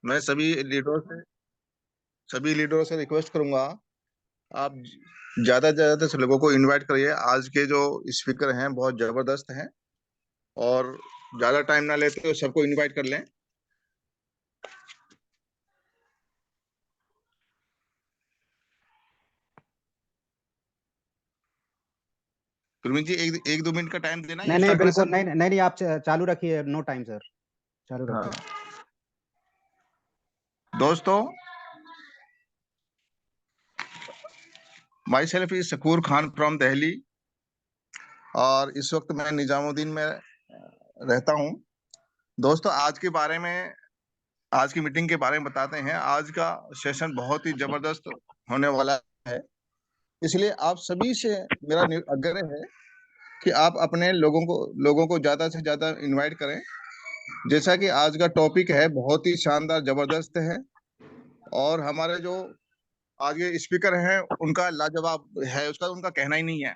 मैं सभी लीडरों से रिक्वेस्ट करूंगा, आप ज्यादा से ज्यादा से लोगों को इनवाइट करिए। आज के जो स्पीकर हैं बहुत जबरदस्त हैं, और ज्यादा टाइम ना लेते हुए सबको इनवाइट कर लें। गुरमीत जी, एक दो मिनट का टाइम देना नहीं ये नहीं, स्टार्ट करें बिल्कुल सर। नहीं नहीं नहीं, आप चालू रखिए। नो टाइम सर, चालू रखिए। हाँ दोस्तों, myself is Shakoor Khan from Delhi, और इस वक्त मैं निजामुद्दीन में रहता हूँ। दोस्तों, आज की मीटिंग के बारे में बताते हैं। आज का सेशन बहुत ही जबरदस्त होने वाला है, इसलिए आप सभी से मेरा आग्रह है कि आप अपने लोगों को ज्यादा से ज्यादा इनवाइट करें। जैसा कि आज का टॉपिक है बहुत ही शानदार जबरदस्त है, और हमारे जो आगे स्पीकर हैं उनका लाजवाब है, उसका उनका कहना ही नहीं है।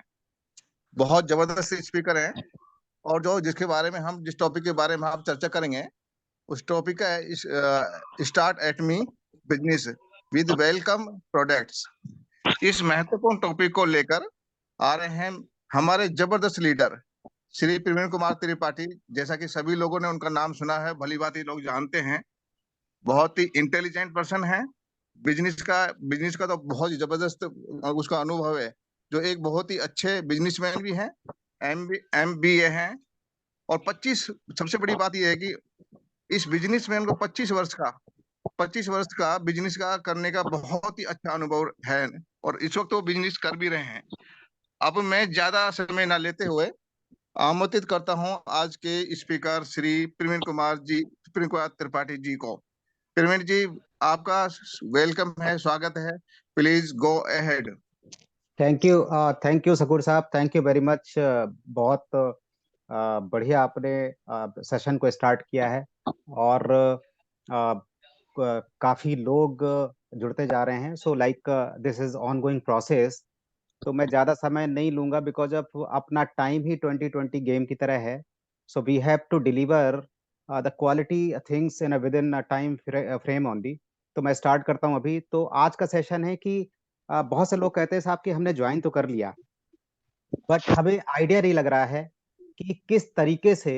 बहुत जबरदस्त स्पीकर हैं, और जो जिस टॉपिक के बारे में आप चर्चा करेंगे, उस टॉपिक का है start at me business with welcome products. इस महत्वपूर्ण टॉपिक को लेकर आ रहे हैं हमारे जबरदस्त लीडर श्री प्रवीण कुमार त्रिपाठी। जैसा कि सभी लोगों ने उनका नाम सुना है, भली भांति लोग जानते हैं। बहुत ही इंटेलिजेंट पर्सन है। बिजनेस का तो बहुत ही जबरदस्त उसका अनुभव है। जो एक बहुत ही अच्छे बिजनेसमैन भी हैं, MBA हैं। और 25 सबसे बड़ी बात यह है कि इस बिजनेसमैन को 25 वर्ष का बिजनेस का करने का बहुत ही अच्छा अनुभव है, और इस वक्त वो बिजनेस कर भी रहे हैं। अब मैं ज्यादा समय ना लेते हुए आमंत्रित करता हूं आज के स्पीकर श्री प्रवीण कुमार त्रिपाठी जी को। प्रवीण जी, आपका वेलकम है, स्वागत है। Please go ahead. Thank you Shakoor साहब, थैंक यू वेरी मच। बहुत बढ़िया आपने सेशन को स्टार्ट किया है, और काफी लोग जुड़ते जा रहे हैं। So like this is ongoing process. तो मैं ज्यादा समय नहीं लूंगा, बिकॉज ऑफ अपना टाइम ही 2020 गेम की तरह है। So we have to deliver the quality things in within time frame only. तो मैं स्टार्ट करता हूं अभी। तो आज का सेशन है कि बहुत से लोग कहते हैं साहब कि हमने ज्वाइन तो कर लिया, बट हमें आइडिया नहीं लग रहा है कि किस तरीके से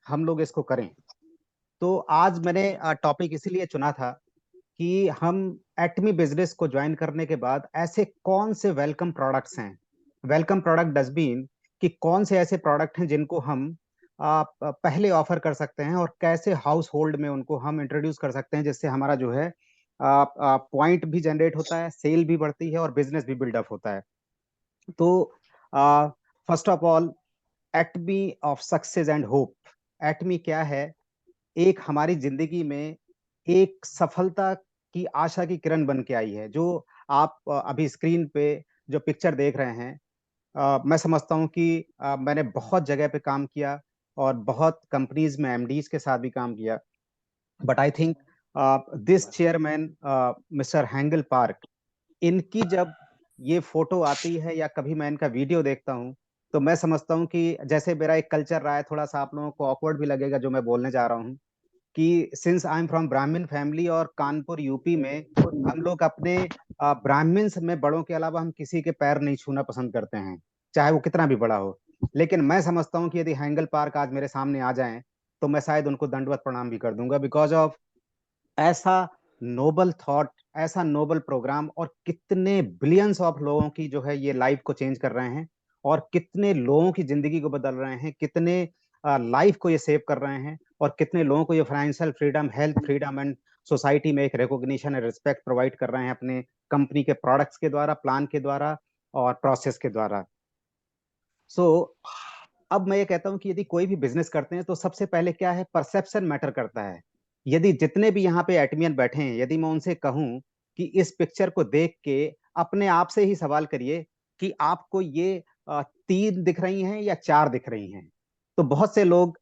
हम लोग इसको करें। तो आज मैंने टॉपिक इसीलिए चुना था कि हम एटमी बिजनेस को ज्वाइन करने के बाद ऐसे कौन से वेलकम प्रोडक्ट्स हैं, वेलकम प्रोडक्ट डस्टबिन, कि कौन से ऐसे प्रोडक्ट हैं जिनको हम पहले ऑफर कर सकते हैं, और कैसे हाउस होल्ड में उनको हम इंट्रोड्यूस कर सकते हैं, जिससे हमारा जो है पॉइंट भी जनरेट होता है, सेल भी बढ़ती है, और बिजनेस भी बिल्डअप होता है। तो फर्स्ट ऑफ ऑल, एटमी ऑफ सक्सेस एंड होप। एटमी क्या है? एक हमारी जिंदगी में एक सफलता की आशा की किरण बन के आई है। जो आप अभी स्क्रीन पे जो पिक्चर देख रहे हैं, मैं समझता हूँ कि मैंने बहुत जगह पे काम किया, और बहुत कंपनीज में एमडीज के साथ भी काम किया। But I think this chairman mister Hangel Park, इनकी जब ये फोटो आती है या कभी मैं इनका वीडियो देखता हूँ, तो मैं समझता हूँ कि जैसे मेरा एक कल्चर रहा है, थोड़ा सा आप लोगों को ऑकवर्ड भी लगेगा जो मैं बोलने जा रहा हूँ, कि सिंस आई एम फ्रॉम ब्राह्मण फैमिली, और कानपुर यूपी में हम लोग अपने ब्राह्मण्स में बड़ों के अलावा हम किसी के पैर नहीं छूना पसंद करते हैं, चाहे वो कितना भी बड़ा हो। लेकिन मैं समझता हूँ कि यदि हैंगल पार्क आज मेरे सामने आ जाएं, तो मैं शायद उनको दंडवत प्रणाम भी कर दूंगा, बिकॉज ऑफ ऐसा नोबल थॉट, ऐसा नोबल प्रोग्राम, और कितने बिलियंस ऑफ लोगों की जो है ये लाइफ को चेंज कर रहे हैं, और कितने लोगों की जिंदगी को बदल रहे हैं, कितने लाइफ को ये सेव कर रहे हैं, और कितने लोगों को ये financial freedom, health freedom and society में एक रिकॉग्निशन एंड रिस्पेक्ट प्रोवाइड कर रहे हैं अपने कंपनी के प्रोडक्ट्स के द्वारा, प्लान के द्वारा, और प्रोसेस के द्वारा। सो अब मैं ये कहता हूं कि यदि कोई भी बिजनेस करते हैं, तो सबसे पहले क्या है, परसेप्शन मैटर करता है। यदि जितने भी यहाँ पे एटमियन बैठे हैं, यदि मैं उनसे कहूं कि इस पिक्चर को देख के अपने आप से ही सवाल करिए कि आपको ये 3 दिख रही हैं या 4 दिख रही हैं, तो बहुत से लोग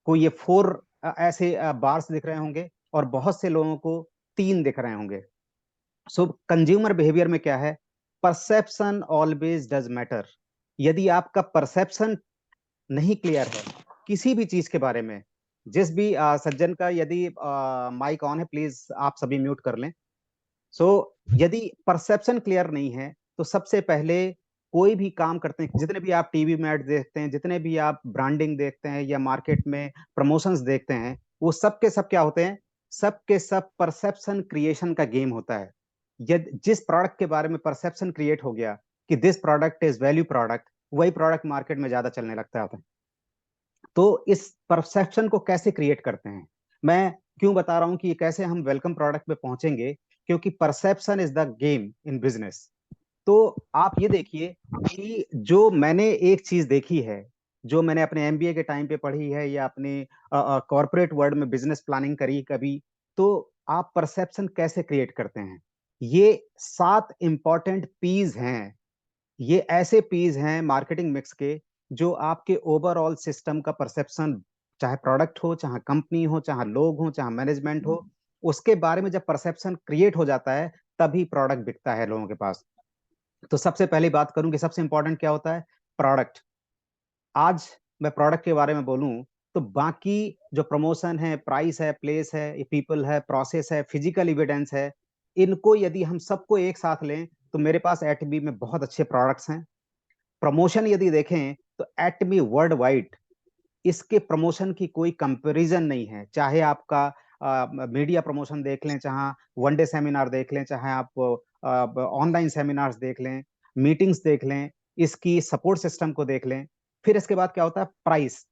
को ये 4 ऐसे बार्स दिख रहे होंगे, और बहुत से लोगों को 3 दिख रहे होंगे। सो कंज्यूमर बिहेवियर में क्या है, परसेप्शन ऑलवेज डज मैटर। यदि आपका परसेप्शन नहीं क्लियर है किसी भी चीज के बारे में, जिस भी सज्जन का यदि माइक ऑन है, प्लीज आप सभी म्यूट कर लें। सो यदि परसेप्शन क्लियर नहीं है तो सबसे पहले कोई भी काम करते हैं, जितने भी आप टीवी में एड देखते हैं, जितने भी आप ब्रांडिंग देखते हैं या मार्केट में प्रमोशंस देखते हैं, वो सब के सब क्या होते हैं? सब के सब परसेप्शन क्रिएशन का गेम होता है। यदि जिस प्रोडक्ट के बारे में परसेप्शन क्रिएट हो गया कि this product is value product, वही प्रोडक्ट मार्केट में ज्यादा चलने लगता है। तो इस परसेप्शन को कैसे क्रिएट करते हैं, मैं क्यों बता रहा हूं कि ये कैसे हम वेलकम प्रोडक्ट पे पहुंचेंगे, क्योंकि perception is the game in business. तो आप ये देखिए कि जो मैंने एक चीज देखी है, जो मैंने अपने एमबीए के टाइम पे पढ़ी है या अपने कॉर्पोरेट वर्ल्ड में बिजनेस प्लानिंग करी कभी, तो आप परसेप्शन कैसे क्रिएट करते हैं, ये 7 इंपॉर्टेंट पीस हैं। ये ऐसे पीस हैं मार्केटिंग मिक्स के, जो आपके ओवरऑल सिस्टम का परसेप्शन, चाहे प्रोडक्ट हो, चाहे कंपनी हो, चाहे लोग हो, चाहे मैनेजमेंट हो, उसके बारे में जब परसेप्शन क्रिएट हो जाता है तभी प्रोडक्ट बिकता है लोगों के पास। तो सबसे पहली बात करूं कि सबसे इंपॉर्टेंट क्या होता है? प्रोडक्ट। आज मैं प्रोडक्ट के बारे में बोलूं तो बाकी जो प्रमोशन है, प्राइस है, प्लेस है, पीपल है, प्रोसेस है, फिजिकल एविडेंस है, इनको यदि हम सबको एक साथ लें तो मेरे पास एटबी में बहुत अच्छे प्रोडक्ट्स हैं। प्रमोशन यदि देखें तो एटमी वर्ल्ड वाइड इसके प्रमोशन की कोई कंपैरिजन नहीं है। चाहे आपका मीडिया प्रमोशन देख लें, चाहे वनडे सेमिनार देख लें, चाहे आप ऑनलाइन सेमिनार्स देख लें, मीटिंग्स देख लें, इसकी सपोर्ट सिस्टम को देख लें। फिर इसके बाद क्या होता है? प्राइस।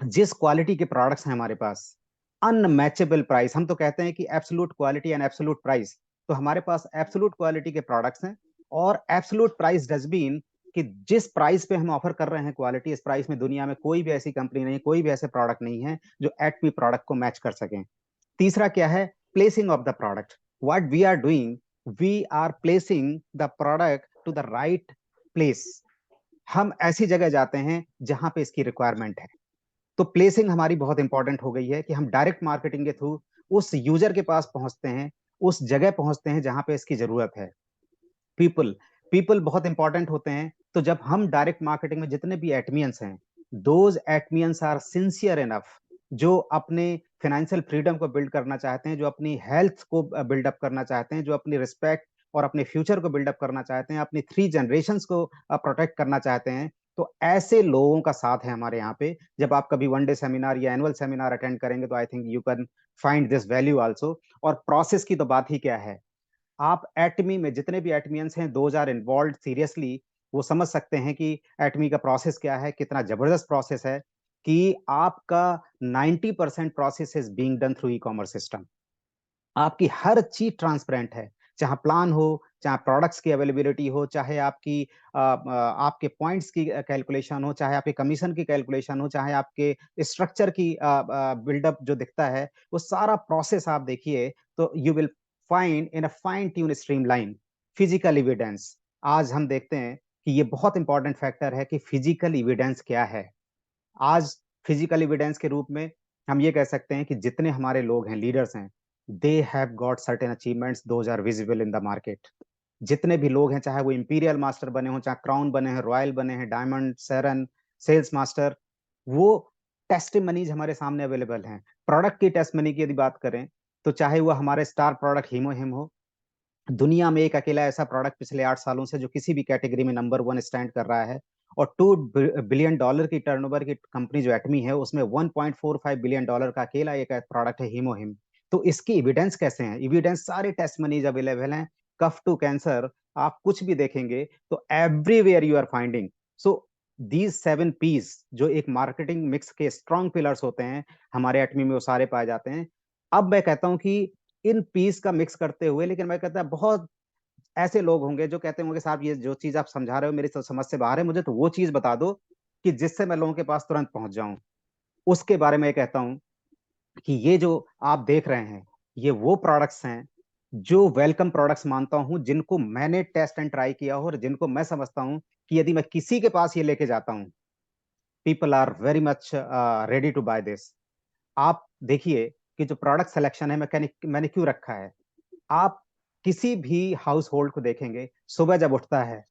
जिस क्वालिटी के प्रोडक्ट्स हैं हमारे पास, अनमैचेबल प्राइस, हम तो कहते हैं कि absolute quality and absolute price. तो हमारे पास एब्सोल्यूट क्वालिटी के प्रोडक्ट्स हैं, और एब्सोल्यूट प्राइस डस्टबिन कि जिस प्राइस पे हम ऑफर कर रहे हैं क्वालिटी, इस प्राइस में दुनिया में कोई भी ऐसी कंपनी नहीं, कोई भी ऐसे प्रोडक्ट नहीं है जो एटमी प्रोडक्ट को मैच कर सकें। तीसरा क्या है? Placing of the product. What we are doing, we are placing the product to the right place. हम ऐसी जगह जाते हैं जहां पे इसकी रिक्वायरमेंट है। तो प्लेसिंग हमारी बहुत इंपॉर्टेंट हो गई है कि हम डायरेक्ट मार्केटिंग के थ्रू उस यूजर के पास पहुंचते हैं, उस जगह पहुंचते हैं जहां पे इसकी जरूरत है। पीपल। पीपल बहुत इंपॉर्टेंट होते हैं। तो जब हम डायरेक्ट मार्केटिंग में जितने भी एटमियंस हैं, दोज एटमियंस आर सिंसियर इनफ, जो अपने फाइनेंशियल फ्रीडम को बिल्ड करना चाहते हैं, जो अपनी हेल्थ को बिल्डअप करना चाहते हैं, जो अपनी रिस्पेक्ट और अपने फ्यूचर को बिल्डअप करना चाहते हैं, अपनी 3 जनरेशंस को प्रोटेक्ट करना चाहते हैं, तो ऐसे लोगों का साथ है हमारे यहाँ पे। जब आप कभी वनडे सेमिनार या एनुअल सेमिनार अटेंड करेंगे तो I think you can find this value also. और प्रोसेस की तो बात ही क्या है। आप एटमी में जितने भी एटमियंस हैं, दोज आर इन्वॉल्व सीरियसली, वो समझ सकते हैं कि एटमी का प्रोसेस क्या है, कितना जबरदस्त प्रोसेस है, कि आपका 90% process is being done through e commerce system. आपकी हर चीज ट्रांसपेरेंट है, चाहे प्लान हो, चाहे प्रोडक्ट्स की अवेलेबिलिटी हो, चाहे आपके पॉइंट्स की कैलकुलेशन हो, चाहे आपके कमीशन की कैलकुलेशन हो, चाहे आपके स्ट्रक्चर की बिल्डअप जो दिखता है, वो सारा प्रोसेस आप देखिए तो you will find in a fine tune streamline. Physical evidence. आज हम देखते हैं कि ये बहुत इंपॉर्टेंट फैक्टर है कि फिजिकल एविडेंस क्या है। आज फिजिकल एविडेंस के रूप में हम ये कह सकते हैं कि जितने हमारे लोग हैं, लीडर्स हैं, they have got certain achievements, those are visible in the market. जितने भी लोग हैं, चाहे वो इंपीरियल मास्टर बने हो, चाहे क्राउन बने हैं, रॉयल बने हैं, डायमंड, सेरन, सेल्स मास्टर, वो टेस्टिमनीज हमारे सामने अवेलेबल हैं। प्रोडक्ट की टेस्टिमनी की यदि बात करें तो चाहे वो हमारे स्टार प्रोडक्ट हीमो हिम हो, दुनिया में एक अकेला ऐसा प्रोडक्ट पिछले 8 सालों से जो किसी भी कैटेगरी में नंबर 1 स्टैंड कर रहा है, और $2 बिलियन की टर्नओवर की कंपनी जो एटमी है, उसमें $1.45 बिलियन का अकेला एक प्रोडक्ट है, हीमोहिम। तो इसकी एविडेंस कैसे है? एविडेंस सारे टेस्ट मनीज अवेलेबल हैं। कफ टू कैंसर, आप कुछ भी देखेंगे तो everywhere you are finding. So these 7 piece जो एक मार्केटिंग मिक्स के स्ट्रॉन्ग पिलर्स होते हैं, हमारे एटमी में वो सारे पाए जाते हैं। अब मैं कहता हूं कि इन पीस का मिक्स करते हुए, लेकिन मैं कहता बहुत ऐसे लोग होंगे जो कहते होंगे साहब ये जो चीज आप समझा रहे हो मेरी तो समझ से बाहर है, मुझे तो वो चीज बता दो कि जिससे मैं लोगों के पास तुरंत पहुंच जाऊं। उसके बारे में कहता हूं कि ये जो आप देख रहे हैं, ये वो प्रोडक्ट्स हैं जो वेलकम प्रोडक्ट्स मानता हूं, जिनको मैंने टेस्ट एंड ट्राई किया हो, और जिनको मैं समझता हूं कि यदि मैं किसी के पास ये लेके जाता हूं, people are very much ready to buy this. आप देखिए कि जो प्रोडक्ट सिलेक्शन है मैंने क्यों रखा है। आप किसी भी हाउस होल्ड को देखेंगे, सुबह जब उठता है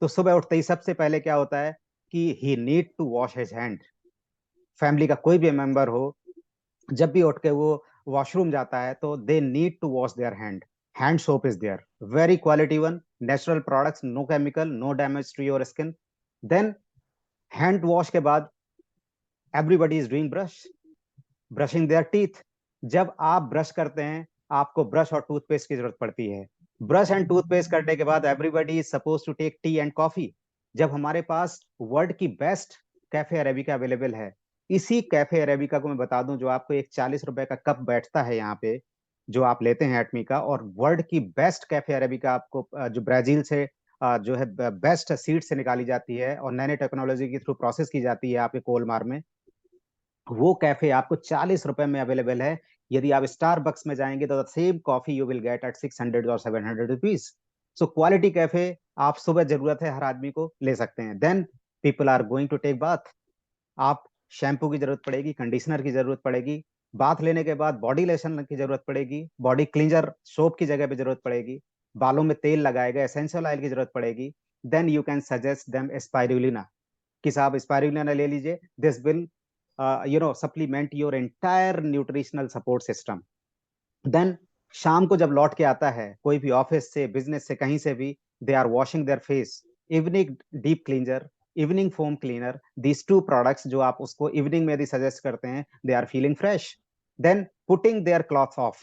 तो सुबह उठते ही सबसे पहले क्या होता है कि he need to wash his hand. Family का कोई भी मेंबर हो, जब भी उठ के वो वॉशरूम जाता है तो they need to wash their hand soap is there, very quality one, natural products, no chemical, no damage to your skin. Then hand wash के बाद everybody is doing brushing their teeth. जब आप brush करते हैं आपको brush और toothpaste की जरूरत पड़ती है। ब्रश एंड टूथपेस्ट करने के बाद everybody is suppose to take tea and coffee. जब हमारे पास वर्ल्ड की बेस्ट कैफे अरेबिका अवेलेबल है, इसी कैफे अरेबिका को मैं बता दूं जो आपको एक 40 रुपए का कप बैठता है यहाँ पे, जो आप लेते हैं एटमी का, और वर्ल्ड की बेस्ट कैफे अरेबिका आपको जो ब्राजील से जो है बेस्ट सीड से निकाली जाती है और नैनो टेक्नोलॉजी के थ्रू प्रोसेस की जाती है आपके कोलमार में, वो कैफे आपको 40 रुपए में अवेलेबल है। यदि आप स्टारबक्स में जाएंगे तो same coffee you will get at 600 और 700 रुपीज। सो क्वालिटी कैफे आप सुबह जरूरत है हर आदमी को ले सकते हैं। Then people are going to take bath. आप शैम्पू की जरूरत पड़ेगी, कंडीशनर की जरूरत पड़ेगी, बाथ लेने के बाद बॉडी लोशन की जरूरत पड़ेगी, बॉडी क्लींजर सोप की जगह पे जरूरत पड़ेगी, बालों में तेल लगाएगा एसेंशियल ऑयल की जरूरत पड़ेगी। Then you can suggest them spirulina कि साहब स्पाइरुलिना ले लीजिए, this will supplement your entire nutritional support system. देन शाम को जब लौट के आता है कोई भी ऑफिस से बिजनेस से कहीं से भी, they are washing their face, evening deep cleanser, evening foam cleaner, these two products जो आप उसको इवनिंग में यदि सजेस्ट करते हैं, they are feeling fresh. Then putting their cloth off,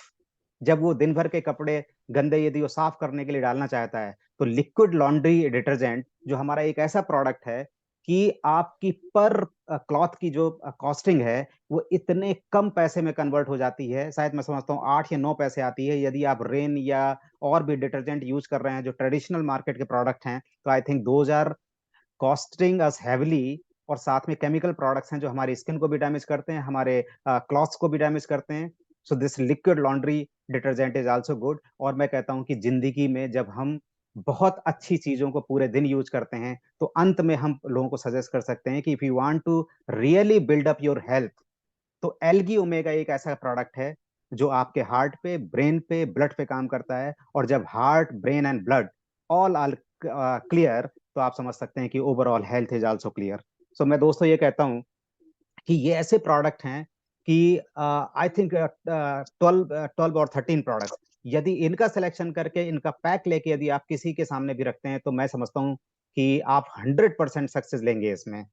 जब वो दिन भर के कपड़े गंदे यदि वो साफ करने के लिए डालना चाहता है, तो लिक्विड लॉन्ड्री डिटर्जेंट जो हमारा एक ऐसा प्रोडक्ट है कि आपकी पर क्लॉथ की जो कॉस्टिंग है वो इतने कम पैसे में कन्वर्ट हो जाती है, शायद मैं समझता हूँ 8 या 9 पैसे आती है। यदि आप रेन या और भी डिटर्जेंट यूज कर रहे हैं जो ट्रेडिशनल मार्केट के प्रोडक्ट हैं, तो I think those are costing us heavily. और साथ में केमिकल प्रोडक्ट्स हैं जो हमारी स्किन को भी डैमेज करते हैं, हमारे क्लॉथ्स को भी डैमेज करते हैं। So this liquid laundry detergent is also good. और मैं कहता हूं कि जिंदगी में जब हम बहुत अच्छी चीजों को पूरे दिन यूज करते हैं तो अंत में हम लोगों को सजेस्ट कर सकते हैं कि if you want to really build up your health, तो एल्गी ओमेगा एक ऐसा प्रोडक्ट है जो आपके हार्ट पे, ब्रेन पे, ब्लड पे काम करता है। और जब heart, brain and blood all are clear, तो आप समझ सकते हैं कि overall health is also clear. So मैं दोस्तों ये कहता हूं कि ये ऐसे प्रोडक्ट हैं कि आई थिंक 12 और 13 प्रोडक्ट, यदि इनका सिलेक्शन करके इनका पैक लेके यदि आप किसी के सामने भी रखते हैं तो मैं समझता हूं कि आप 100% सक्सेस लेंगे इसमें।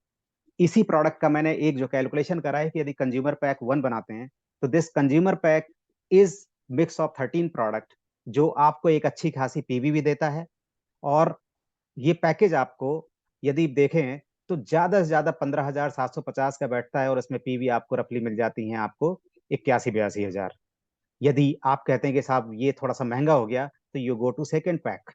इसी प्रोडक्ट का मैंने एक जो कैलकुलेशन करा है कि यदि कंज्यूमर पैक 1 बनाते हैं तो this consumer pack is mix of 13 product, जो आपको एक अच्छी खासी पीवी भी देता है। और ये पैकेज आपको यदि देखें तो ज्यादा से ज्यादा 15,750 का बैठता है और इसमें पीवी आपको रफली मिल जाती हैं आपको 81-82 हजार। यदि आप कहते हैं कि साहब ये थोड़ा सा महंगा हो गया, तो you go to second pack,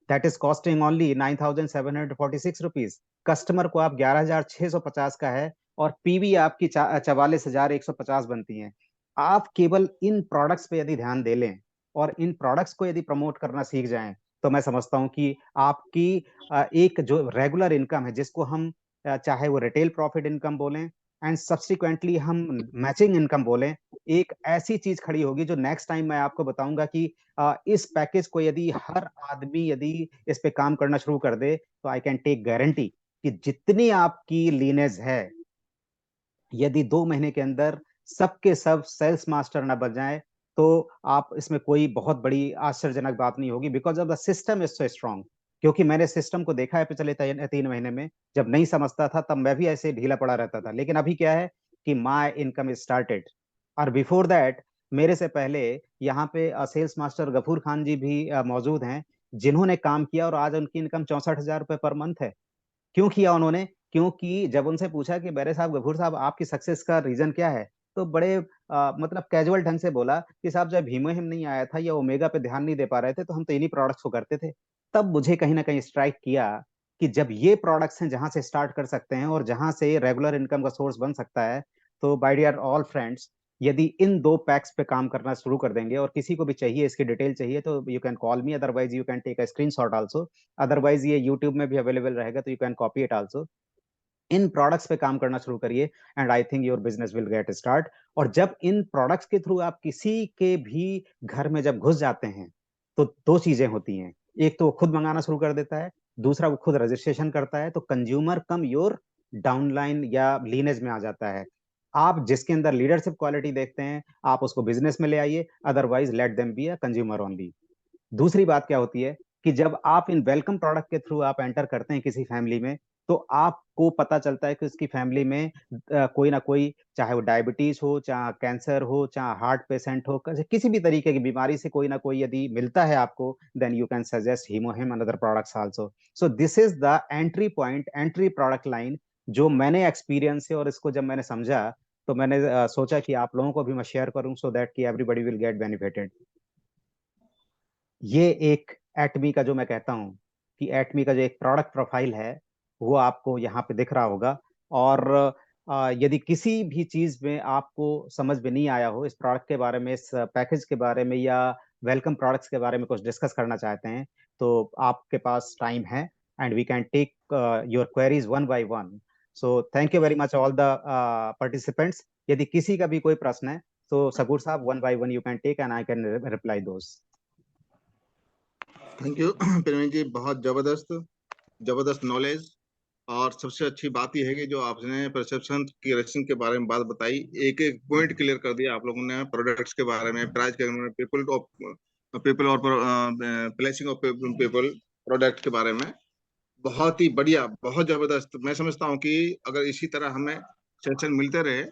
that is costing only 9,746 rupees. Customer को आप 11,650 का है और पीवी आपकी 44,150 बनती है। आप केवल इन प्रोडक्ट्स पे यदि ध्यान दे लें और इन प्रोडक्ट्स को यदि प्रमोट करना सीख जाएं, तो मैं समझता हूं कि आपकी एक जो रेगुलर इनकम है जिसको हम चाहे वो रिटेल प्रॉफिट इनकम बोलें एंड सब्सिक्वेंटली हम मैचिंग इनकम बोलें, एक ऐसी चीज खड़ी होगी जो नेक्स्ट टाइम मैं आपको बताऊंगा कि इस पैकेज को यदि हर आदमी यदि इस पे काम करना शुरू कर दे, तो आई कैन टेक गारंटी कि जितनी आपकी लीनेज है, यदि 2 महीने के अंदर सबके सब सेल्स मास्टर ना बन जाए, तो आप इसमें कोई बहुत बड़ी आश्चर्यजनक बात नहीं होगी, because of the system is so strong. क्योंकि मैंने सिस्टम को देखा है पिछले 3 महीने में, जब नहीं समझता था तब मैं भी ऐसे ढीला पड़ा रहता था, लेकिन अभी क्या है कि माई इनकम इज स्टार्टेड। और बिफोर दैट मेरे से पहले यहाँ पे सेल्स मास्टर गफूर खान जी भी मौजूद हैं, जिन्होंने काम किया और आज उनकी इनकम 64,000 रुपए पर मंथ है। क्यों किया उन्होंने? क्योंकि जब उनसे पूछा कि मेरे साहब गफूर साहब आपकी सक्सेस का रीजन क्या है, तो बड़े मतलब कैजुअल ढंग से बोला कि साहब जब भीमो हिम नहीं आया था या ओमेगा पे ध्यान नहीं दे पा रहे थे तो हम तो इन्हीं प्रोडक्ट्स को करते थे। तब मुझे कहीं ना कहीं स्ट्राइक किया कि जब ये प्रोडक्ट्स हैं जहां से स्टार्ट कर सकते हैं और जहां से रेगुलर इनकम का सोर्स बन सकता है, तो बाय डियर ऑल फ्रेंड्स, यदि इन 2 पैक्स पे काम करना शुरू कर देंगे और किसी को भी चाहिए इसकी डिटेल चाहिए तो you can call me, otherwise you can take a screenshot also, otherwise ये यूट्यूब में भी अवेलेबल रहेगा तो you can copy it also. इन प्रोडक्ट्स पे काम करना शुरू करिए and I think your business will get start. और जब इन प्रोडक्ट्स के थ्रू आप किसी के भी घर में जब घुस जाते हैं, तो 2 चीजें होती हैं, एक तो वो खुद मंगाना शुरू कर देता है, दूसरा वो खुद रजिस्ट्रेशन करता है, तो कंज्यूमर कम योर डाउनलाइन या लीनेज में आ जाता है। आप जिसके अंदर लीडरशिप क्वालिटी देखते हैं आप उसको बिजनेस में ले आइए, otherwise let them be a consumer only. दूसरी बात क्या होती है कि जब आप इन वेलकम प्रोडक्ट के थ्रू आप एंटर करते हैं किसी फैमिली में, तो आपको पता चलता है कि उसकी फैमिली में कोई ना कोई, चाहे वो डायबिटीज हो, चाहे कैंसर हो, चाहे हार्ट पेशेंट हो, किसी भी तरीके की बीमारी से कोई ना कोई यदि मिलता है आपको, then you can suggest him or him another products also. So this is the entry point, entry product line, जो मैंने एक्सपीरियंस है। और इसको जब मैंने समझा तो मैंने सोचा कि आप लोगों को भी मैं शेयर करूं, सो दैट कि एवरीबॉडी विल गेट बेनिफिटेड। ये एक एटमी का, जो मैं कहता हूँ कि एटमी का जो एक प्रोडक्ट प्रोफाइल है, वो आपको यहाँ पे दिख रहा होगा। और यदि किसी भी चीज में आपको समझ में नहीं आया हो इस प्रोडक्ट के बारे में, इस पैकेज के बारे में, या वेलकम प्रोडक्ट्स के बारे में कुछ डिस्कस करना चाहते हैं, तो आपके पास टाइम है, and we can take your queries one by one. So thank you very much all the participants. यदि किसी का भी कोई प्रश्न है तो सबूर साहब, one by one you can take and I can reply दोस्त। थैंक यू प्रवीण जी, बहुत जबरदस्त जबरदस्त नॉलेज। और सबसे अच्छी बात यह है कि जो आपने परसेप्शन क्रिएशन के बारे में बात बताई, एक एक पॉइंट क्लियर कर दिया आप लोगों ने, प्रोडक्ट्स के बारे में, प्राइस के बारे में, पीपल और प्लेसिंग ऑफ पीपल, प्रोडक्ट के बारे में। बहुत ही बढ़िया, बहुत जबरदस्त। मैं समझता हूँ कि अगर इसी तरह हमें सेशन मिलते रहे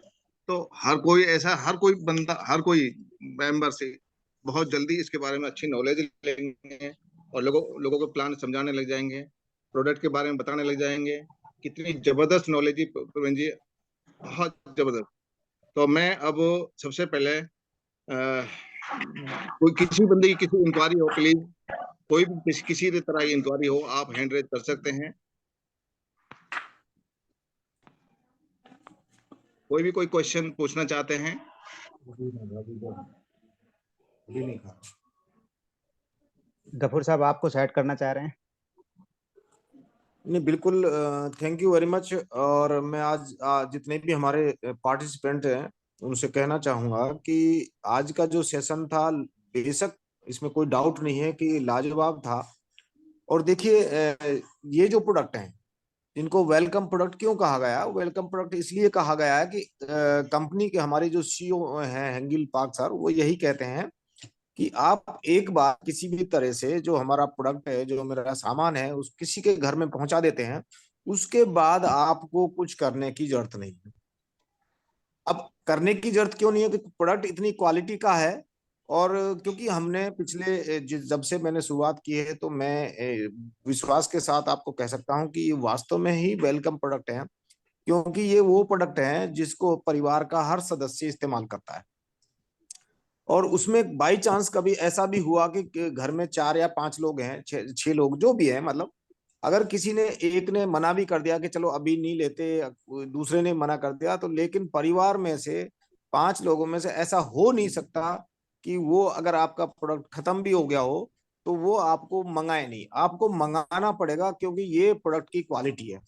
तो हर कोई ऐसा, हर कोई बंदा, हर कोई मेंबर से बहुत जल्दी इसके बारे में अच्छी नॉलेज लेंगे और लोगों लोगों को प्लान समझाने लग जाएंगे, प्रोडक्ट के बारे में बताने लग जाएंगे। कितनी जबरदस्त नॉलेज जी प्रवीण जी, बहुत जबरदस्त। तो मैं अब सबसे पहले कोई किसी बंदे की किसी इंक्वायरी हो, प्लीज कोई भी किसी भी तरह की इंक्वायरी हो, आप हैंड रेज कर सकते हैं। कोई भी कोई क्वेश्चन पूछना चाहते हैं? गफूर साहब, आप कुछ ऐड करना चाह रहे हैं? नहीं, बिल्कुल, थैंक यू वेरी मच। और मैं आज जितने भी हमारे पार्टिसिपेंट हैं उनसे कहना चाहूंगा कि आज का जो सेशन था, बेशक इसमें कोई डाउट नहीं है कि लाजवाब था। और देखिए, ये जो प्रोडक्ट हैं इनको वेलकम प्रोडक्ट क्यों कहा गया? वेलकम प्रोडक्ट इसलिए कहा गया है कि कंपनी के हमारे जो सीईओ हैं हेंगिल पार्क सर, वो यही कहते हैं कि आप एक बार किसी भी तरह से जो हमारा प्रोडक्ट है, जो मेरा सामान है, उस किसी के घर में पहुंचा देते हैं, उसके बाद आपको कुछ करने की जरूरत नहीं है। अब करने की जरूरत क्यों नहीं है? कि प्रोडक्ट इतनी क्वालिटी का है। और क्योंकि हमने पिछले जब से मैंने शुरुआत की है, तो मैं विश्वास के साथ आपको कह सकता हूं कि ये वास्तव में ही वेलकम प्रोडक्ट है। क्योंकि ये वो प्रोडक्ट है जिसको परिवार का हर सदस्य इस्तेमाल करता है। और उसमें बाई चांस कभी ऐसा भी हुआ कि घर में 4 या 5 लोग हैं, 6 लोग जो भी है, मतलब अगर किसी ने, एक ने मना भी कर दिया कि चलो अभी नहीं लेते, दूसरे ने मना कर दिया, तो लेकिन परिवार में से 5 लोगों में से ऐसा हो नहीं सकता कि वो, अगर आपका प्रोडक्ट खत्म भी हो गया हो तो वो आपको मंगाए नहीं। आपको मंगाना पड़ेगा, क्योंकि ये प्रोडक्ट की क्वालिटी है।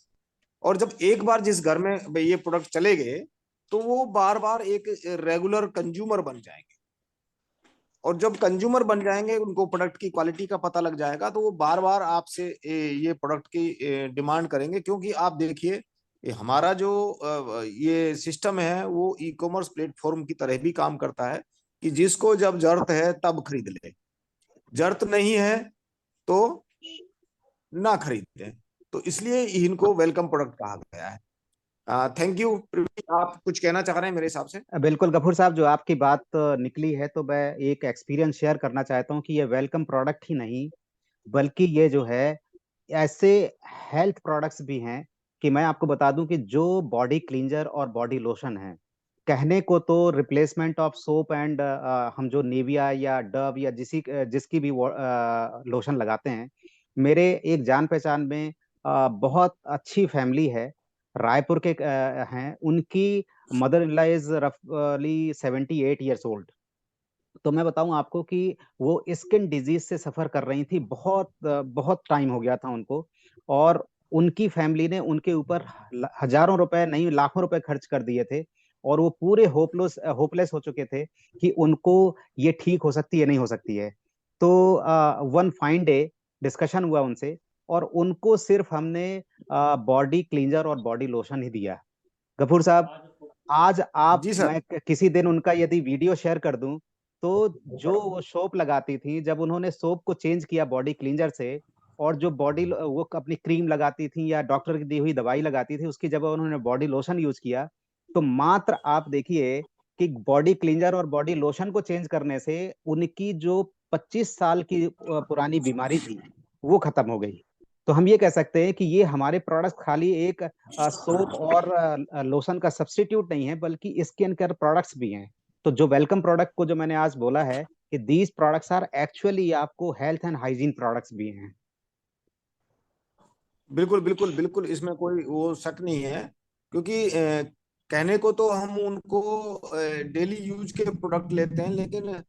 और जब एक बार जिस घर में भाई ये प्रोडक्ट चले गए, तो वो बार बार एक रेगुलर कंज्यूमर बन जाएंगे। और जब कंज्यूमर बन जाएंगे, उनको प्रोडक्ट की क्वालिटी का पता लग जाएगा, तो वो बार बार आपसे ये प्रोडक्ट की डिमांड करेंगे। क्योंकि आप देखिए, हमारा जो ये सिस्टम है वो ई कॉमर्स प्लेटफॉर्म की तरह भी काम करता है कि जिसको जब जरूरत है तब खरीद ले, जरूरत नहीं है तो ना खरीदे। तो इसलिए इनको वेलकम प्रोडक्ट कहा गया है। Thank you. आप कुछ कहना चाह रहे हैं मेरे हिसाब से? बिल्कुल गफूर साहब, जो आपकी बात निकली है, तो मैं एक एक्सपीरियंस शेयर करना चाहता हूँ कि ये वेलकम प्रोडक्ट ही नहीं, बल्कि ये जो है, ऐसे हेल्थ प्रोडक्ट्स भी हैं कि मैं आपको बता दूं कि जो बॉडी क्लींजर और बॉडी लोशन है, कहने को तो रिप्लेसमेंट ऑफ सोप एंड, हम जो निविया या डव या जिसकी भी लोशन लगाते हैं, मेरे एक जान पहचान में बहुत अच्छी फैमिली है, रायपुर के हैं, उनकी मदर इन लॉ इज रफली 78 ईयर्स ओल्ड। तो मैं बताऊं आपको कि वो स्किन डिजीज से सफर कर रही थी, बहुत बहुत टाइम हो गया था उनको। और उनकी फैमिली ने उनके ऊपर हजारों रुपए नहीं, लाखों रुपए खर्च कर दिए थे, और वो पूरे होपलेस हो चुके थे कि उनको ये ठीक हो सकती है नहीं हो सकती है। तो वन फाइन डे डिस्कशन हुआ उनसे, और उनको सिर्फ हमने बॉडी क्लींजर और बॉडी लोशन ही दिया। गफूर साहब, आज आप, जी सर। मैं किसी दिन उनका यदि वीडियो शेयर कर दूं, तो जो वो सोप लगाती थी, जब उन्होंने सोप को चेंज किया बॉडी क्लींजर से, और जो बॉडी वो अपनी क्रीम लगाती थी या डॉक्टर की दी हुई दवाई लगाती थी, उसकी जगह उन्होंने बॉडी लोशन यूज किया, तो मात्र आप देखिए कि बॉडी क्लींजर और बॉडी लोशन को चेंज करने से उनकी जो 25 साल की पुरानी बीमारी थी वो खत्म हो गई। तो हम ये कह सकते हैं कि ये हमारे प्रोडक्ट्स खाली एक सोप और लोशन का सब्स्टिट्यूट नहीं है, बल्कि स्किन केयर प्रोडक्ट्स भी हैं। तो जो वेलकम प्रोडक्ट को जो मैंने आज बोला है कि दीज प्रोडक्ट्स आर एक्चुअली आपको हेल्थ एंड हाइजीन प्रोडक्ट्स भी हैं। बिल्कुल बिल्कुल बिल्कुल, इसमें कोई वो शक नहीं है, क्योंकि कहने को तो हम उनको डेली यूज के प्रोडक्ट लेते हैं, लेकिन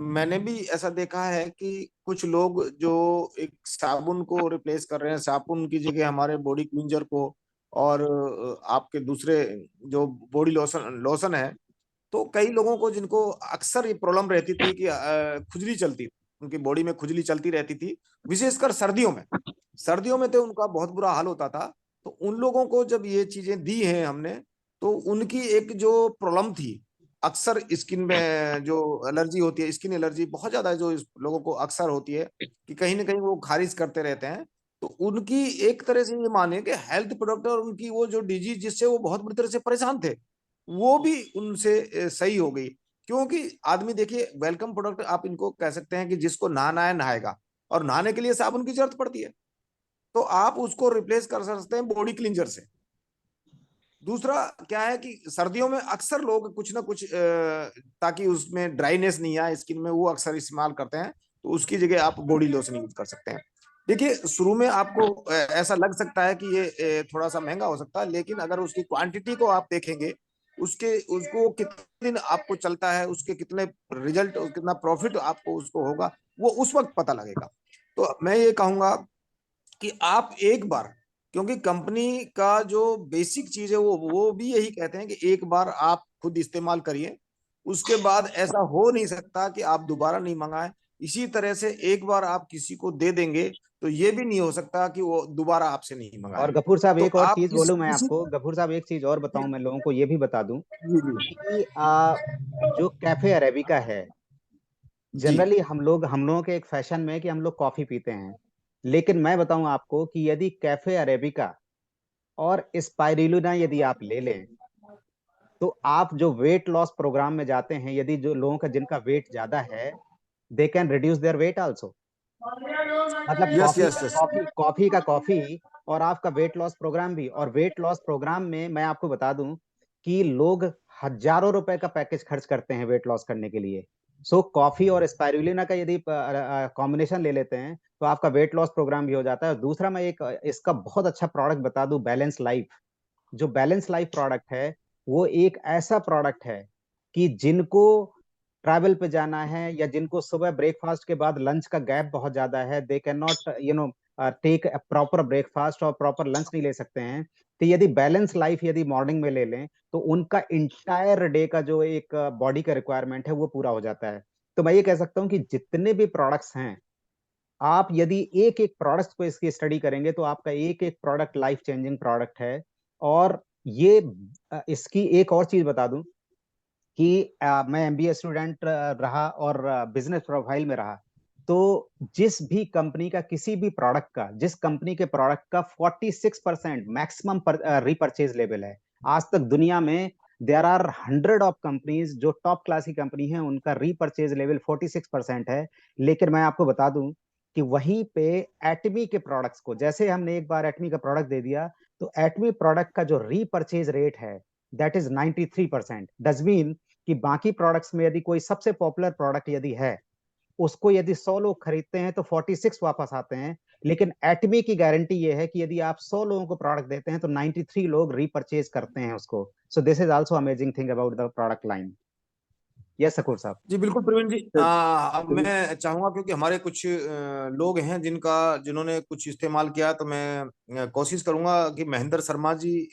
मैंने भी ऐसा देखा है कि कुछ लोग जो एक साबुन को रिप्लेस कर रहे हैं, साबुन की जगह हमारे बॉडी क्लींजर को, और आपके दूसरे जो बॉडी लोशन लोशन है, तो कई लोगों को जिनको अक्सर ये प्रॉब्लम रहती थी कि खुजली चलती थी, उनकी बॉडी में खुजली चलती रहती थी, विशेषकर सर्दियों में। सर्दियों में तो उनका बहुत बुरा हाल होता था। तो उन लोगों को जब ये चीजें दी हैं हमने, तो उनकी एक जो प्रॉब्लम थी, अक्सर स्किन में जो एलर्जी होती है, स्किन एलर्जी बहुत ज्यादा जो इस लोगों को अक्सर होती है, कि कहीं ना कहीं वो खारिज करते रहते हैं। तो उनकी एक तरह से ये माने कि हेल्थ प्रोडक्ट और उनकी वो जो डिजीज जिससे वो बहुत बुरी तरह से परेशान थे, वो भी उनसे सही हो गई। क्योंकि आदमी देखिए, वेलकम प्रोडक्ट आप इनको कह सकते हैं कि जिसको नहाना है नहाएगा, और नहाने के लिए साबुन की जरूरत पड़ती है, तो आप उसको रिप्लेस कर सकते हैं बॉडी क्लींजर से। दूसरा क्या है कि सर्दियों में अक्सर लोग कुछ ना कुछ ताकि उसमें ड्राइनेस नहीं आए स्किन में, वो अक्सर इस्तेमाल करते हैं, तो उसकी जगह आप बॉडी लोशन यूज कर सकते हैं। देखिए, शुरू में आपको ऐसा लग सकता है कि ये थोड़ा सा महंगा हो सकता है, लेकिन अगर उसकी क्वांटिटी को आप देखेंगे, उसके उसको कितने दिन आपको चलता है, उसके कितने रिजल्ट, कितना प्रॉफिट आपको उसको होगा, वो उस वक्त पता लगेगा। तो मैं ये कहूंगा कि आप एक बार, क्योंकि कंपनी का जो बेसिक चीज है वो भी यही कहते हैं कि एक बार आप खुद इस्तेमाल करिए, उसके बाद ऐसा हो नहीं सकता कि आप दोबारा नहीं मंगाएं। इसी तरह से एक बार आप किसी को दे देंगे, तो ये भी नहीं हो सकता कि वो दोबारा आपसे नहीं और मंगाए। गफूर साहब, तो एक और आप चीज इस बोलूं मैं इसी। आपको, गफूर साहब एक चीज और बताऊं, मैं लोगों को ये भी बता दूं जी जी कि जो कैफे अरेबिका है, जी। जनरली हम लोगों के एक फैशन में है कि हम लोग कॉफी पीते हैं। लेकिन मैं बताऊं आपको कि यदि कैफे अरेबिका और स्पाइरुलिना यदि आप ले लें, तो आप जो वेट लॉस प्रोग्राम में जाते हैं, यदि जो लोगों का जिनका वेट ज्यादा है, they can reduce their weight also. मतलब यस कॉफी यस का यस। कॉफी कॉफी का कॉफी, और आपका वेट लॉस प्रोग्राम भी। और वेट लॉस प्रोग्राम में मैं आपको बता दूं कि लोग हजारों रुपए का पैकेज खर्च करते हैं वेट लॉस करने के लिए। सो कॉफी और स्पाइरुलिना का यदि कॉम्बिनेशन ले लेते हैं, तो आपका वेट लॉस प्रोग्राम भी हो जाता है। दूसरा, मैं एक इसका बहुत अच्छा प्रोडक्ट बता दूं, बैलेंस लाइफ। जो बैलेंस लाइफ प्रोडक्ट है, वो एक ऐसा प्रोडक्ट है कि जिनको ट्रैवल पे जाना है, या जिनको सुबह ब्रेकफास्ट के बाद लंच का गैप बहुत ज्यादा है, they can not take proper breakfast और प्रॉपर लंच नहीं ले सकते हैं, तो यदि बैलेंस लाइफ यदि मॉर्निंग में ले लें, तो उनका इंटायर डे का जो एक बॉडी का रिक्वायरमेंट है वो पूरा हो जाता है। तो मैं ये कह सकता हूँ कि जितने भी प्रोडक्ट्स हैं, आप यदि एक एक प्रोडक्ट को इसकी स्टडी करेंगे, तो आपका एक एक प्रोडक्ट लाइफ चेंजिंग प्रोडक्ट है। और ये इसकी एक और चीज बता दूं कि मैं एमबीए स्टूडेंट रहा और बिजनेस प्रोफाइल में रहा, तो जिस भी कंपनी का किसी भी प्रोडक्ट का, जिस कंपनी के प्रोडक्ट का 46% मैक्सिमम रीपरचेज लेवल है, आज तक दुनिया में देयर आर 100 ऑफ कंपनीज जो टॉप क्लास की कंपनी है, उनका रीपरचेज लेवल 46% है। लेकिन मैं आपको बता दूं कि वहीं पे एटमी के प्रोडक्ट्स को, जैसे हमने एक बार एटमी का प्रोडक्ट दे दिया, तो एटमी प्रोडक्ट का जो रीपरचेज रेट है, दैट इज 93%। डज मीन कि बाकी प्रोडक्ट्स में यदि कोई सबसे पॉपुलर प्रोडक्ट यदि है, उसको यदि 100 लोग खरीदते हैं तो 46 वापस आते हैं। लेकिन एटमी की गारंटी ये है कि यदि आप 100 लोगों को प्रोडक्ट देते हैं, तो 93 लोग रीपरचेज करते हैं उसको। So this is also amazing thing about the product line. Yes Shakoor साहब। जी बिल्कुल प्रवीण जी। तो अब मैं चाहूंगा, क्योंकि हमारे कुछ लोग हैं जिन्होंने कुछ इस्तेमाल किया, तो मैं कोशिश करूंगा कि महेंद्र शर्मा जी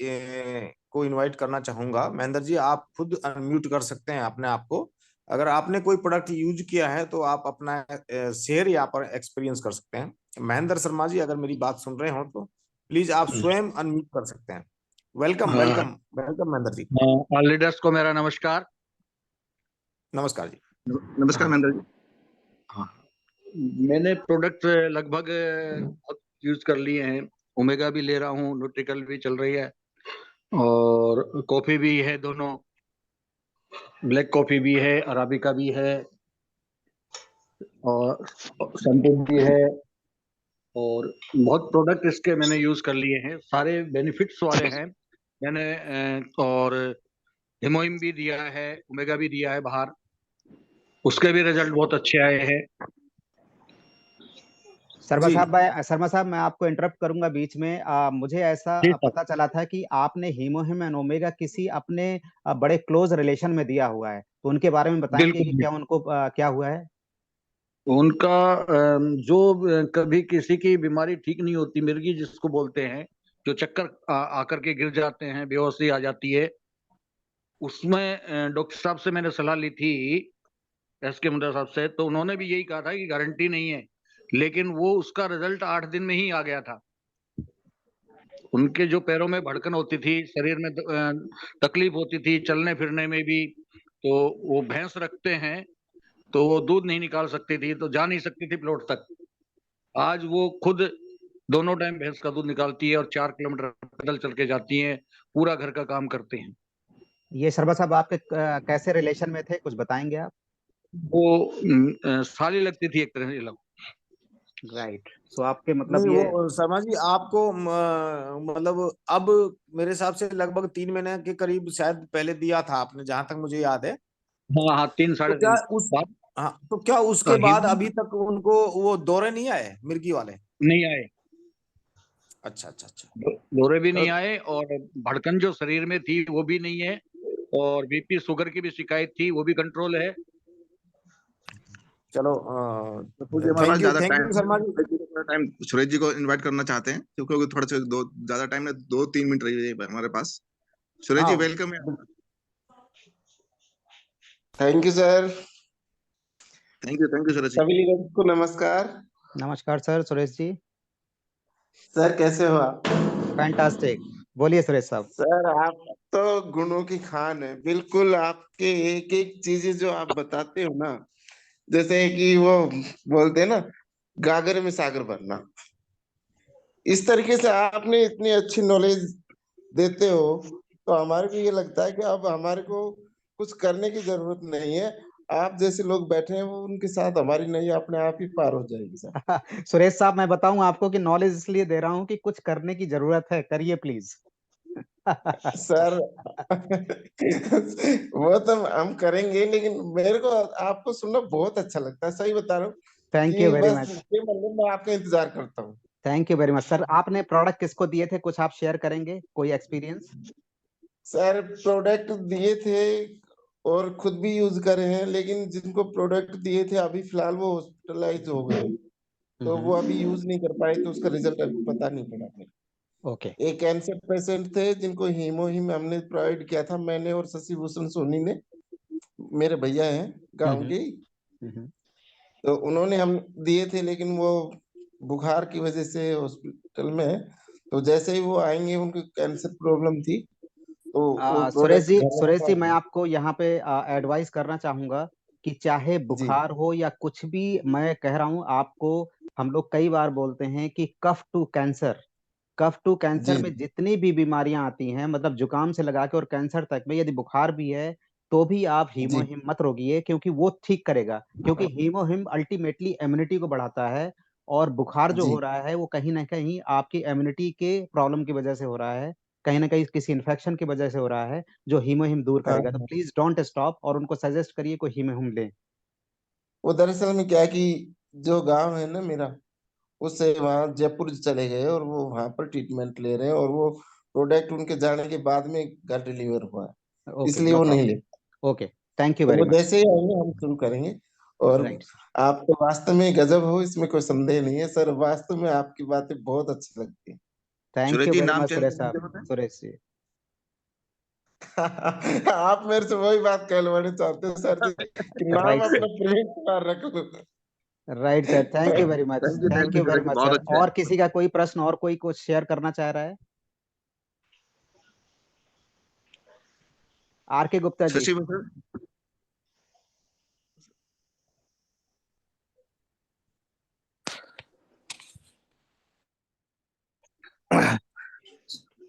को इनवाइट करना चाहूंगा। महेंद्र जी, आप खुद अनम्यूट कर सकते हैं अपने आप को। अगर आपने कोई प्रोडक्ट यूज किया है, तो आप अपना शेयर यहाँ पर एक्सपीरियंस कर सकते हैं। महेंद्र शर्मा जी, अगर मेरी बात सुन रहे हो तो प्लीज आप स्वयं अनम्यूट कर सकते हैं। वेलकम हाँ welcome welcome Mahendra ji. All leaders को मेरा नमस्कार। नमस्कार जी। नमस्कार महेंद्र जी। हाँ, मैंने प्रोडक्ट लगभग यूज कर लिए हैं। ओमेगा भी ले रहा हूँ, न्यूट्रिकल भी चल रही है, और कॉफी भी है, दोनों ब्लैक कॉफी भी है, अराबिका भी है, और शैम्पू भी है, और बहुत प्रोडक्ट इसके मैंने यूज कर लिए हैं, सारे बेनिफिट्स वाले हैं। मैंने और हिमोइम भी दिया है, ओमेगा भी दिया है बाहर, उसके भी रिजल्ट बहुत अच्छे आए हैं। जी शर्मा साहब मैं आपको इंटरप्ट करूंगा बीच में। मुझे ऐसा जी सर। पता चला था कि आपने हीमोहिम एंड ओमेगा किसी अपने बड़े क्लोज रिलेशन में दिया हुआ है, तो उनके बारे में बताएंगे कि बिल्कुल, क्या उनको क्या हुआ है। उनका जो कभी किसी की बीमारी ठीक नहीं होती, मिर्गी जिसको बोलते हैं, जो चक्कर आकर के गिर जाते हैं, बेहोशी आ जाती है, उसमें डॉक्टर साहब से मैंने सलाह ली थी, एस के मुंडा साहब से, तो उन्होंने भी यही कहा था कि गारंटी नहीं है, लेकिन वो उसका रिजल्ट 8 दिन में ही आ गया था। उनके जो पैरों में भड़कन होती थी, शरीर में तकलीफ होती थी, चलने फिरने में भी, तो वो भैंस रखते हैं तो वो दूध नहीं निकाल सकती थी, तो जा नहीं सकती थी प्लॉट तक। आज वो खुद दोनों टाइम भैंस का दूध निकालती है और 4 किलोमीटर पैदल चल के जाती है, पूरा घर का काम करते हैं। ये शर्मा साहब आपके कैसे रिलेशन में थे, कुछ बताएंगे आप। वो साली लगती थी एक तरह से लग। राइट, सो आपके मतलब नहीं, ये वो शर्मा जी आपको मतलब अब मेरे हिसाब से लगभग 3 महीने के करीब शायद पहले दिया था आपने, जहां तक मुझे याद है। हाँ हाँ, तीन तो साढ़े क्या तीन उस बाद हाँ, तो क्या उसके बाद हिमोन अभी तक उनको वो दौरे नहीं आए मिर्गी वाले? नहीं आए, अच्छा अच्छा अच्छा। दौरे भी नहीं तो आए, और भड़कन जो शरीर में थी वो भी नहीं है, और बीपी शुगर की भी शिकायत थी, वो भी कंट्रोल है। चलो, प्रफुल जी हमारे पास ज्यादा थैंक टाइम यू है, शर्मा जी। सुरेश जी को इनवाइट करना चाहते हैं क्योंकि वो थोड़ा सा ज्यादा टाइम है, 2-3 मिनट रहिए हमारे पास। सुरेश जी हाँ, वेलकम है। Thank you sir. Thank you Suresh ji. सभी लीडर्स को नमस्कार। नमस्कार सर, सुरेश जी। सर कैसे हो आप? फैंटास्टिक, बोलिए सुरेश साहब। सर आप तो गुणों की खान है, बिल्कुल आपके एक एक चीजें जो आप बताते हो ना, जैसे कि वो बोलते हैं ना, गागर में सागर भरना, इस तरीके से आपने इतनी अच्छी नॉलेज देते हो, तो हमारे को ये लगता है कि अब हमारे को कुछ करने की जरूरत नहीं है। आप जैसे लोग बैठे हैं वो उनके साथ हमारी नैया अपने आप ही पार हो जाएगी सर। सुरेश साहब मैं बताऊं आपको कि नॉलेज इसलिए दे रहा हूं कि कुछ करने की जरूरत है, करिए प्लीज। सर वो तो हम करेंगे, लेकिन मेरे को आपको सुनना बहुत अच्छा लगता है, सही बता रहा हूँ थैंक यू कि वेरी बस मच। ये मतलब मैं आपका इंतजार करता हूँ। Thank you very much sir. आपने प्रोडक्ट किसको दिए थे, कुछ आप शेयर करेंगे, कोई एक्सपीरियंस। सर प्रोडक्ट दिए थे और खुद भी यूज करे हैं, लेकिन जिनको प्रोडक्ट दिए थे अभी फिलहाल वो हॉस्पिटलाइज हो गए, तो वो अभी यूज नहीं कर पाए, तो उसका रिजल्ट अभी पता नहीं पड़ा मेरे। ओके। एक कैंसर पेशेंट थे जिनको हीमोहिम हमने प्रोवाइड किया था, मैंने और शशि भूषण सोनी ने, मेरे भैया हैं गांव के ही। तो उन्होंने हम दिए थे, लेकिन वो बुखार की वजह से हॉस्पिटल में है। तो जैसे ही वो आएंगे, उनको कैंसर प्रॉब्लम थी, तो वो सुरेश प्रोडक्ट जी, घर सुरेश जी मैं वापस। आपको यहाँ पे एडवाइस करना चाहूंगा कि चाहे जी बुखार हो या कुछ भी, मैं कह रहा हूँ आपको, हम लोग कई बार बोलते हैं कि cough to cancer, cough to cancer जी में जितनी भी बीमारियां आती हैं, मतलब जुकाम से लगा के और कैंसर तक में, यदि बुखार भी है तो भी आप जी हीमोहिम मत रोगिए, क्योंकि वो ठीक करेगा। क्योंकि हीमोहिम अल्टीमेटली इम्यूनिटी को बढ़ाता है, और बुखार जो जी हो रहा है वो कहीं ना कहीं आपकी इम्यूनिटी के प्रॉब्लम की वजह से हो रहा है, कहीं ना कहीं किसी इन्फेक्शन की वजह से हो रहा है, जो हीमोहिम दूर हाँ करेगा। तो हाँ। प्लीज डोंट स्टॉप, और उनको सजेस्ट करिए कोई हीमोहिम लें। वो दरअसल में क्या है कि जो गांव है ना मेरा, उससे वहाँ जयपुर चले गए और वो वहां पर ट्रीटमेंट ले रहे हैं, और वो प्रोडक्ट उनके जाने के बाद में घर डिलीवर हुआ है, ओके, इसलिए नो वो नहीं ले। प्रॉब्लम। ओके, थैंक यू तो वेरी वो मच। जैसे ही आएंगे हम शुरू करेंगे। और राइट। आप तो वास्तव में गजब हो, इसमें कोई संदेह नहीं है सर, वास्तव में आपकी बातें बहुत अच्छी लगती thank Suresh you ji very नाम मच चेंज सुरेश करने की साहब। जरूरत है? सुरेश जी। हैं। आप मेरे से वही बात कहलवाना चाहते हो सर जी, कि नाम राइट अपना सर। प्रेम कुमार रख लो। Right sir, thank you very much, thank thank you you very Suresh ji, much बहुत सर। अच्छा है। और किसी का कोई प्रश्न, और कोई कुछ शेयर करना चाह रहा है। आर.के. गुप्ता जी। शशि भूषण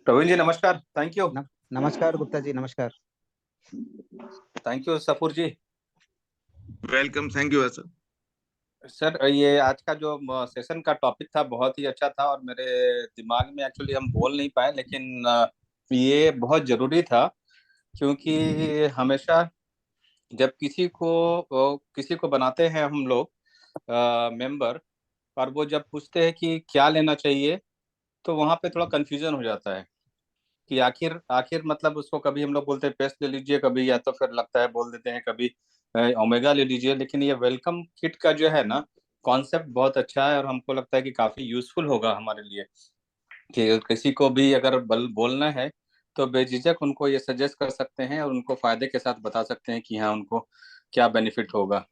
प्रवीण जी नमस्कार। Thank you. नमस्कार गुप्ता जी, नमस्कार। Thank you Safoor ji. Welcome, thank you sir. Sir ये आज का जो सेशन का टॉपिक था बहुत ही अच्छा था और मेरे दिमाग में एक्चुअली हम बोल नहीं पाए, लेकिन ये बहुत जरूरी था, क्योंकि हमेशा जब किसी को बनाते हैं हम लोग मेंबर, और वो जब पूछते हैं कि क्या लेना चाहिए, तो वहाँ पे थोड़ा कंफ्यूजन हो जाता है कि आखिर आखिर मतलब उसको कभी हम लोग बोलते हैं पेस्ट ले लीजिए, कभी या तो फिर लगता है बोल देते हैं कभी ओमेगा ले लीजिए। लेकिन ये वेलकम किट का जो है ना कॉन्सेप्ट बहुत अच्छा है और हमको लगता है कि काफी यूजफुल होगा हमारे लिए, कि किसी को भी अगर बोलना है तो बेझिझक उनको ये सजेस्ट कर सकते हैं और उनको फायदे के साथ बता सकते हैं कि हाँ उनको क्या बेनिफिट होगा।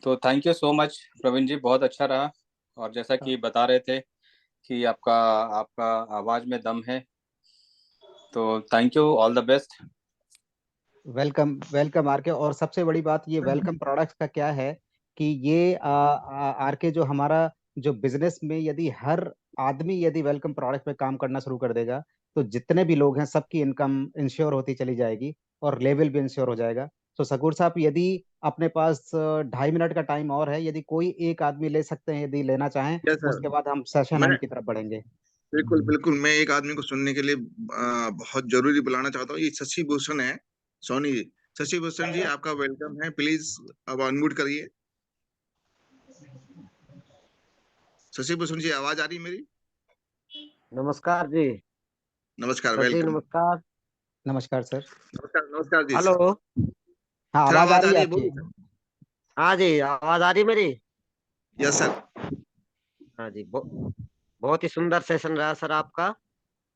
तो thank you so much Praveen ji, बहुत अच्छा रहा। और जैसा कि बता रहे थे कि आपका आपका आवाज में दम है, तो thank you, all the best. Welcome welcome R K. और सबसे बड़ी बात ये वेलकम प्रोडक्ट्स का क्या है कि ये आर.के. जो हमारा जो बिजनेस में यदि हर आदमी यदि वेलकम प्रोडक्ट पे काम करना शुरू कर देगा, तो जितने भी लोग हैं सबकी इनकम इंश्योर होती चली जाएगी और लेवल भी इंश्योर हो जाएगा। तो सकूर साहब, यदि अपने पास 2.5 मिनट का टाइम और है, यदि कोई एक आदमी ले सकते हैं, यदि लेना चाहें, यस सर। उसके बाद हम सेशन मैं एंड की तरफ बढ़ेंगे। बिल्कुल बिल्कुल, मैं एक आदमी को सुनने के लिए बहुत जरूरी बुलाना चाहता हूँ। ये शशि भूषण है, सोनी जी। शशि भूषण जी, आपका वेलकम है, प्लीज अब अनम्यूट करिए। शशि भूषण जी, आवाज आ रही है मेरी? नमस्कार जी। नमस्कार, सर जी वेलकम। नमस्कार। नमस्कार सर। नमस्कार, नमस्कार जी। हेलो। हाँ, सर आवाज आ आवाज आ रही है रही है, आपकी? बोलिए सर। हाँ जी, आवाज आ रही मेरी? Yes sir. हाँ जी, बहुत ही सुंदर सेशन रहा सर आपका।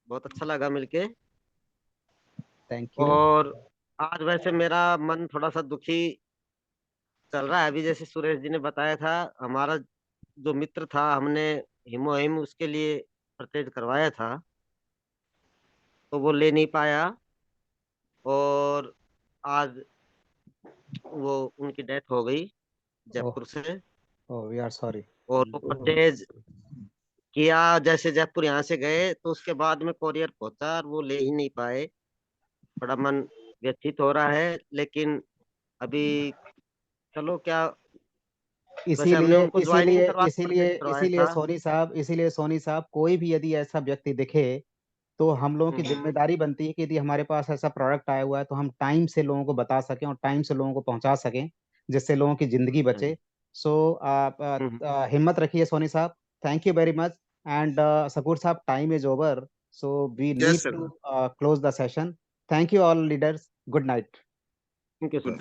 बहुत अच्छा लगा मिलके। Thank you. और आज वैसे मेरा मन थोड़ा सा दुखी चल रहा है। अभी जैसे सुरेश जी ने बताया था, हमारा जो मित्र था, हमने हिमोहिम उसके लिए परचेज करवाया था, तो वो ले नहीं पाया। और आज वो उनकी डेथ हो गई ओह, जयपुर से। ओह, वी आर सॉरी। और वो परचेज किया, जैसे जयपुर यहाँ से गए तो उसके बाद में कोरियर पहुंचा और वो ले ही नहीं पाए। बड़ा मन व्यथित हो रहा है, लेकिन अभी चलो क्या, वैसे हमने इसीलिए उनको ज्वाइन नहीं इसीलिए करवा के इसीलिए परचेज करवाया इसीलिए था। सोनी साहब, कोई भी यदि ऐसा व्यक्ति दिखे, तो हम लोगों की हम्म, जिम्मेदारी बनती है कि यदि हमारे पास ऐसा प्रोडक्ट आया हुआ है, तो हम टाइम से लोगों को बता सकें और टाइम से लोगों को पहुंचा सकें, जिससे लोगों की जिंदगी बचे। सो हम्म, हिम्मत रखिए सोनी साहब। Thank you very much. And Shakoor साहब, time is over, so we yes need sir. To close the session. Thank you all leaders, good night. Thank you sir.